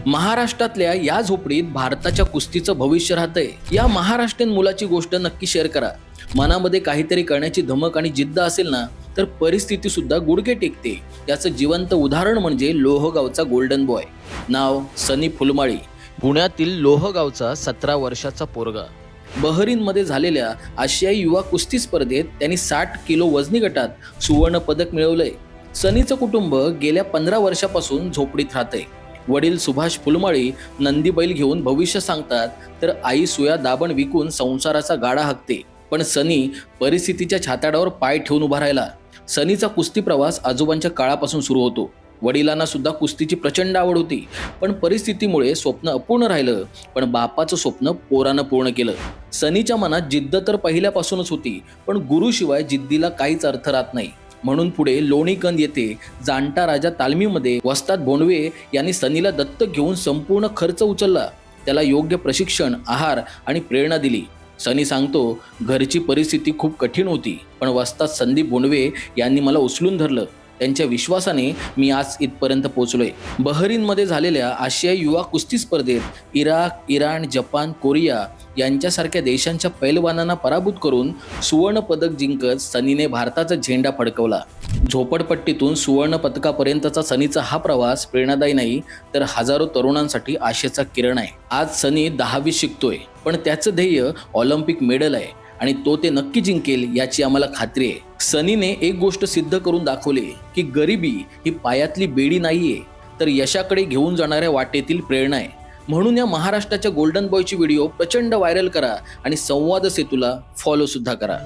महाराष्ट्रातल्या या झोपडीत भारताच्या कुस्तीचं भविष्य राहतंय। या महाराष्ट्रीयन मुलाची गोष्ट नक्की शेअर करा। मनामध्ये काहीतरी करण्याची धमक आणि जिद्द असेल ना तर परिस्थिती सुद्धा गुडघे टेकते। याचं जिवंत उदाहरण म्हणजे लोहगावचा गोल्डन बॉय, नाव सनी फुलमाळी। पुण्यातील लोहगावचा 17 वर्षाचा पोरगा। बहरीनमध्ये झालेल्या आशियाई युवा कुस्ती स्पर्धेत त्यांनी 60 किलो वजनी गटात सुवर्ण पदक मिळवलंय। सनीचं कुटुंब गेल्या 15 वर्षापासून झोपडीत राहतंय। वडील सुभाष फुलमाळी नंदी बैल घेऊन भविष्य सांगतात, तर आई सुया दाबण विकून संसाराचा गाडा हाकते। पण सनी परिस्थितीच्या छाताडावर पाय ठेवून उभा राहिला। सनीचा कुस्ती प्रवास आजोबांच्या काळापासून सुरू होतो। वडिलांना सुद्धा कुस्तीची प्रचंड आवड होती, पण परिस्थितीमुळे स्वप्न अपूर्ण राहिलं। पण बापाचं स्वप्न पोरानं पूर्ण केलं। सनीच्या मनात जिद्द तर पहिल्यापासूनच होती, पण गुरुशिवाय जिद्दीला काहीच अर्थ राहत नाही। म्हणून पुढे लोणीकंद येथे जाणता राजा तालमीमध्ये वस्ताद बोंडवे यांनी सनीला दत्तक घेऊन संपूर्ण खर्च उचलला। त्याला योग्य प्रशिक्षण, आहार आणि प्रेरणा दिली। सनी सांगतो, घरची परिस्थिती खूप कठीण होती, पण वस्ताद संदीप बोंडवे यांनी मला उचलून धरलं। त्यांच्या विश्वासाने मी आज इथपर्यंत पोहोचलोय। बहरीनमध्ये झालेल्या आशियाई युवा कुस्ती स्पर्धेत इराक, इराण, जपान, कोरिया यांच्यासारख्या देशांच्या पैलवानांना पराभूत करून सुवर्ण पदक जिंकत सनीने भारताचा झेंडा फडकवला। झोपडपट्टीतून सुवर्ण पदकापर्यंतचा सनीचा हा प्रवास प्रेरणादायी नाही, तर हजारो तरुणांसाठी आशेचा किरण आहे। आज सनी 10वी शिकतोय, पण त्याचं ध्येय ऑलिम्पिक मेडल आहे आणि तो ते नक्की जिंकेल याची आम्हाला खात्री आहे। सनीने एक गोष्ट सिद्ध करून दाखवले की गरिबी ही पायातली बेडी नाहीये, तर यशाकडे घेऊन जाणाऱ्या वाटेतील प्रेरणा आहे। म्हणून या महाराष्ट्राच्या गोल्डन बॉयची व्हिडिओ प्रचंड व्हायरल करा आणि संवाद सेतूला फॉलो सुद्धा करा।